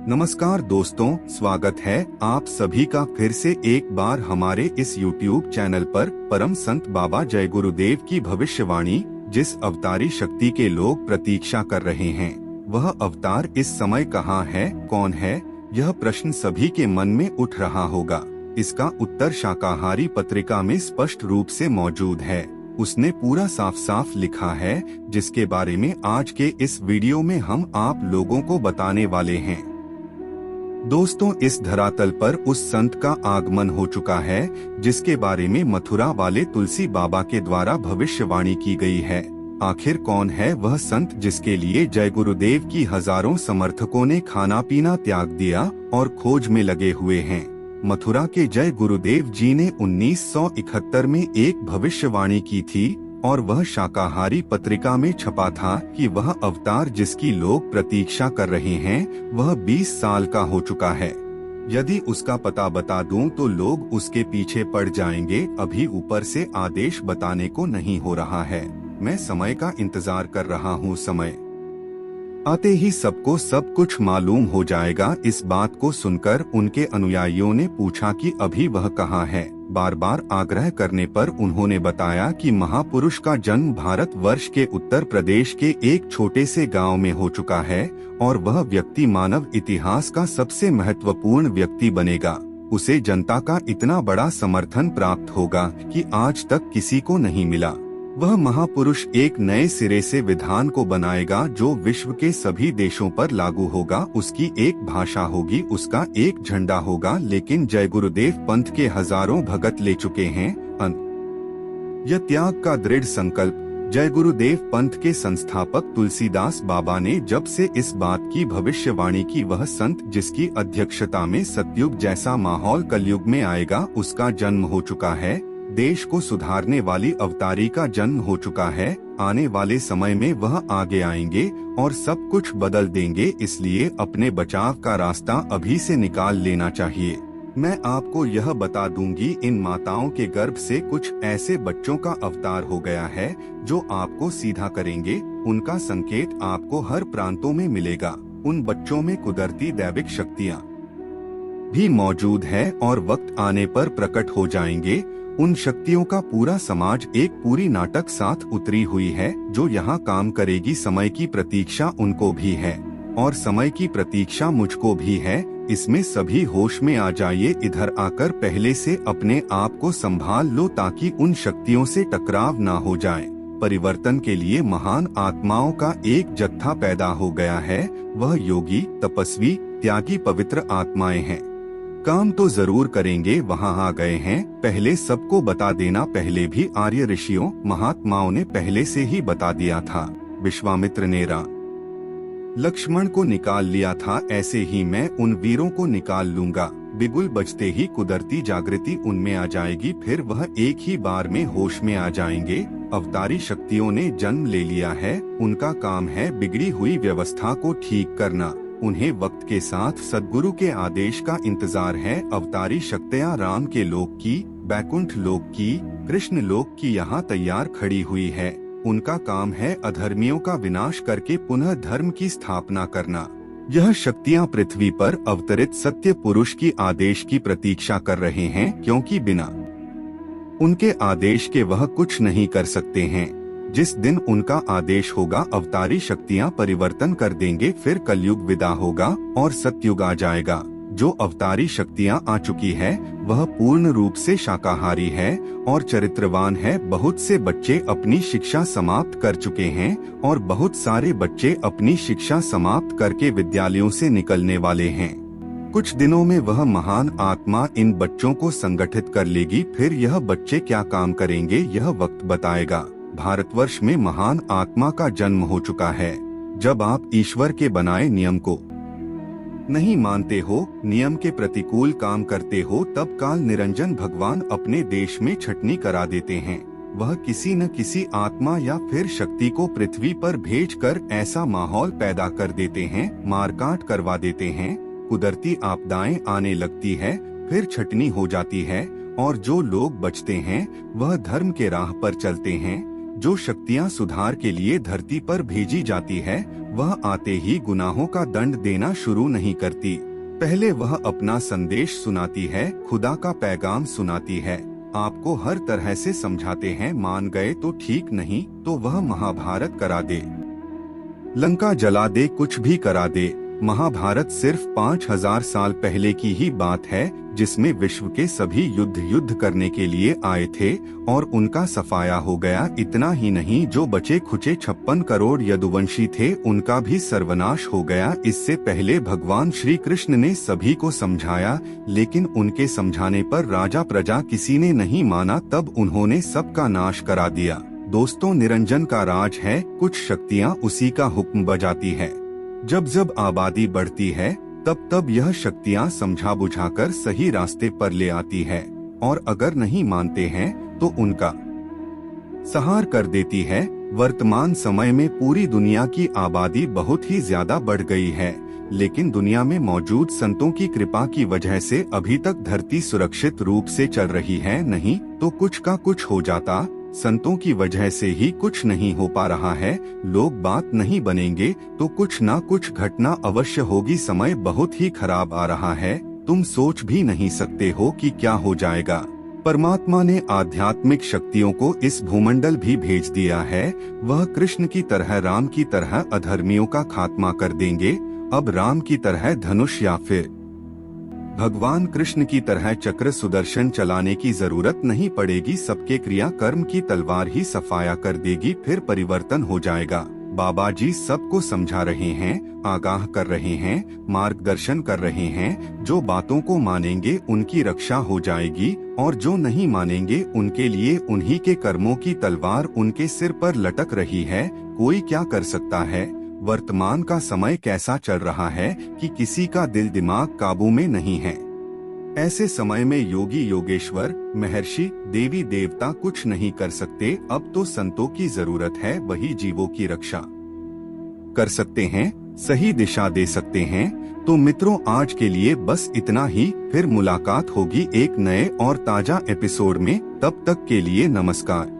नमस्कार दोस्तों, स्वागत है आप सभी का फिर से एक बार हमारे इस YouTube चैनल पर। परम संत बाबा जय गुरुदेव की भविष्यवाणी, जिस अवतारी शक्ति के लोग प्रतीक्षा कर रहे हैं, वह अवतार इस समय कहाँ है, कौन है? यह प्रश्न सभी के मन में उठ रहा होगा। इसका उत्तर शाकाहारी पत्रिका में स्पष्ट रूप से मौजूद है। उसने पूरा साफ साफ लिखा है, जिसके बारे में आज के इस वीडियो में हम आप लोगों को बताने वाले हैं। दोस्तों, इस धरातल पर उस संत का आगमन हो चुका है, जिसके बारे में मथुरा वाले तुलसी बाबा के द्वारा भविष्यवाणी की गई है। आखिर कौन है वह संत जिसके लिए जय गुरुदेव की हजारों समर्थकों ने खाना पीना त्याग दिया और खोज में लगे हुए हैं? मथुरा के जय गुरुदेव जी ने 1971 में एक भविष्यवाणी की थी और वह शाकाहारी पत्रिका में छपा था कि वह अवतार जिसकी लोग प्रतीक्षा कर रहे हैं, वह 20 साल का हो चुका है। यदि उसका पता बता दूं तो लोग उसके पीछे पड़ जाएंगे। अभी ऊपर से आदेश बताने को नहीं हो रहा है। मैं समय का इंतजार कर रहा हूँ। समय आते ही सबको सब कुछ मालूम हो जाएगा। इस बात को सुनकर उनके अनुयायियों ने पूछा कि अभी वह कहाँ है। बार बार आग्रह करने पर उन्होंने बताया कि महापुरुष का जन्म भारत वर्ष के उत्तर प्रदेश के एक छोटे से गांव में हो चुका है और वह व्यक्ति मानव इतिहास का सबसे महत्वपूर्ण व्यक्ति बनेगा। उसे जनता का इतना बड़ा समर्थन प्राप्त होगा कि आज तक किसी को नहीं मिला। वह महापुरुष एक नए सिरे से विधान को बनाएगा जो विश्व के सभी देशों पर लागू होगा। उसकी एक भाषा होगी, उसका एक झंडा होगा। लेकिन जय गुरुदेव पंथ के हजारों भगत ले चुके हैं यह त्याग का दृढ़ संकल्प। जय गुरुदेव पंथ के संस्थापक तुलसीदास बाबा ने जब से इस बात की भविष्यवाणी की, वह संत जिसकी अध्यक्षता में सतयुग जैसा माहौल कलयुग में आएगा, उसका जन्म हो चुका है। देश को सुधारने वाली अवतारी का जन्म हो चुका है। आने वाले समय में वह आगे आएंगे और सब कुछ बदल देंगे। इसलिए अपने बचाव का रास्ता अभी से निकाल लेना चाहिए। मैं आपको यह बता दूंगी, इन माताओं के गर्भ से कुछ ऐसे बच्चों का अवतार हो गया है जो आपको सीधा करेंगे। उनका संकेत आपको हर प्रांतों में मिलेगा। उन बच्चों में कुदरती दैविक शक्तियाँ भी मौजूद है और वक्त आने पर प्रकट हो जाएंगे। उन शक्तियों का पूरा समाज एक पूरी नाटक साथ उतरी हुई है जो यहाँ काम करेगी। समय की प्रतीक्षा उनको भी है और समय की प्रतीक्षा मुझको भी है। इसमें सभी होश में आ जाइए। इधर आकर पहले से अपने आप को संभाल लो ताकि उन शक्तियों से टकराव ना हो जाए। परिवर्तन के लिए महान आत्माओं का एक जत्था पैदा हो गया है। वह योगी, तपस्वी, त्यागी, पवित्र आत्माएं हैं। काम तो जरूर करेंगे, वहाँ आ गए हैं। पहले सबको बता देना। पहले भी आर्य ऋषियों, महात्माओं ने पहले से ही बता दिया था। विश्वामित्र ने लक्ष्मण को निकाल लिया था, ऐसे ही मैं उन वीरों को निकाल लूंगा। बिगुल बजते ही कुदरती जागृति उनमें आ जाएगी। फिर वह एक ही बार में होश में आ जाएंगे। अवतारी शक्तियों ने जन्म ले लिया है। उनका काम है बिगड़ी हुई व्यवस्था को ठीक करना। उन्हें वक्त के साथ सद्गुरु के आदेश का इंतजार है। अवतारी शक्तियाँ राम के लोक की, बैकुंठ लोक की, कृष्ण लोक की यहाँ तैयार खड़ी हुई है। उनका काम है अधर्मियों का विनाश करके पुनः धर्म की स्थापना करना। यह शक्तियाँ पृथ्वी पर अवतरित सत्य पुरुष की आदेश की प्रतीक्षा कर रहे हैं, क्योंकि बिना उनके आदेश के वह कुछ नहीं कर सकते हैं। जिस दिन उनका आदेश होगा, अवतारी शक्तियाँ परिवर्तन कर देंगे। फिर कलयुग विदा होगा और सतयुग आ जाएगा। जो अवतारी शक्तियाँ आ चुकी है वह पूर्ण रूप से शाकाहारी है और चरित्रवान है। बहुत से बच्चे अपनी शिक्षा समाप्त कर चुके हैं और बहुत सारे बच्चे अपनी शिक्षा समाप्त करके विद्यालयों से निकलने वाले हैं। कुछ दिनों में वह महान आत्मा इन बच्चों को संगठित कर लेगी। फिर यह बच्चे क्या काम करेंगे, यह वक्त बताएगा। भारतवर्ष में महान आत्मा का जन्म हो चुका है। जब आप ईश्वर के बनाए नियम को नहीं मानते हो, नियम के प्रतिकूल काम करते हो, तब काल निरंजन भगवान अपने देश में छटनी करा देते हैं। वह किसी न किसी आत्मा या फिर शक्ति को पृथ्वी पर भेजकर ऐसा माहौल पैदा कर देते हैं, मारकाट करवा देते हैं। कुदरती आपदाएं आने लगती है, फिर छटनी हो जाती है और जो लोग बचते हैं वह धर्म के राह पर चलते हैं। जो शक्तियाँ सुधार के लिए धरती पर भेजी जाती है वह आते ही गुनाहों का दंड देना शुरू नहीं करती। पहले वह अपना संदेश सुनाती है, खुदा का पैगाम सुनाती है, आपको हर तरह से समझाते हैं, मान गए तो ठीक, नहीं तो वह महाभारत करा दे, लंका जला दे, कुछ भी करा दे। महाभारत सिर्फ 5000 साल पहले की ही बात है, जिसमें विश्व के सभी युद्ध करने के लिए आए थे और उनका सफाया हो गया। इतना ही नहीं, जो बचे खुचे 56 करोड़ यदुवंशी थे उनका भी सर्वनाश हो गया। इससे पहले भगवान श्री कृष्ण ने सभी को समझाया, लेकिन उनके समझाने पर राजा प्रजा किसी ने नहीं माना, तब उन्होंने सबका नाश करा दिया। दोस्तों, निरंजन का राज है, कुछ शक्तियाँ उसी का हुक्म बजाती है। जब जब आबादी बढ़ती है तब तब यह शक्तियाँ समझा बुझाकर सही रास्ते पर ले आती है, और अगर नहीं मानते हैं तो उनका संहार कर देती है। वर्तमान समय में पूरी दुनिया की आबादी बहुत ही ज्यादा बढ़ गई है, लेकिन दुनिया में मौजूद संतों की कृपा की वजह से अभी तक धरती सुरक्षित रूप से चल रही है, नहीं तो कुछ का कुछ हो जाता। संतों की वजह से ही कुछ नहीं हो पा रहा है। लोग बात नहीं बनेंगे तो कुछ ना कुछ घटना अवश्य होगी। समय बहुत ही खराब आ रहा है, तुम सोच भी नहीं सकते हो कि क्या हो जाएगा। परमात्मा ने आध्यात्मिक शक्तियों को इस भूमंडल भी भेज दिया है। वह कृष्ण की तरह, राम की तरह अधर्मियों का खात्मा कर देंगे। अब राम की तरह धनुष या फिर भगवान कृष्ण की तरह चक्र सुदर्शन चलाने की जरूरत नहीं पड़ेगी। सबके क्रिया कर्म की तलवार ही सफाया कर देगी, फिर परिवर्तन हो जाएगा। बाबा जी सबको समझा रहे हैं, आगाह कर रहे हैं, मार्गदर्शन कर रहे हैं। जो बातों को मानेंगे उनकी रक्षा हो जाएगी, और जो नहीं मानेंगे उनके लिए उन्हीं के कर्मों की तलवार उनके सिर पर लटक रही है। कोई क्या कर सकता है। वर्तमान का समय कैसा चल रहा है कि किसी का दिल दिमाग काबू में नहीं है। ऐसे समय में योगी योगेश्वर, महर्षि, देवी देवता कुछ नहीं कर सकते। अब तो संतों की जरूरत है, वही जीवों की रक्षा कर सकते हैं, सही दिशा दे सकते हैं। तो मित्रों, आज के लिए बस इतना ही। फिर मुलाकात होगी एक नए और ताजा एपिसोड में। तब तक के लिए नमस्कार।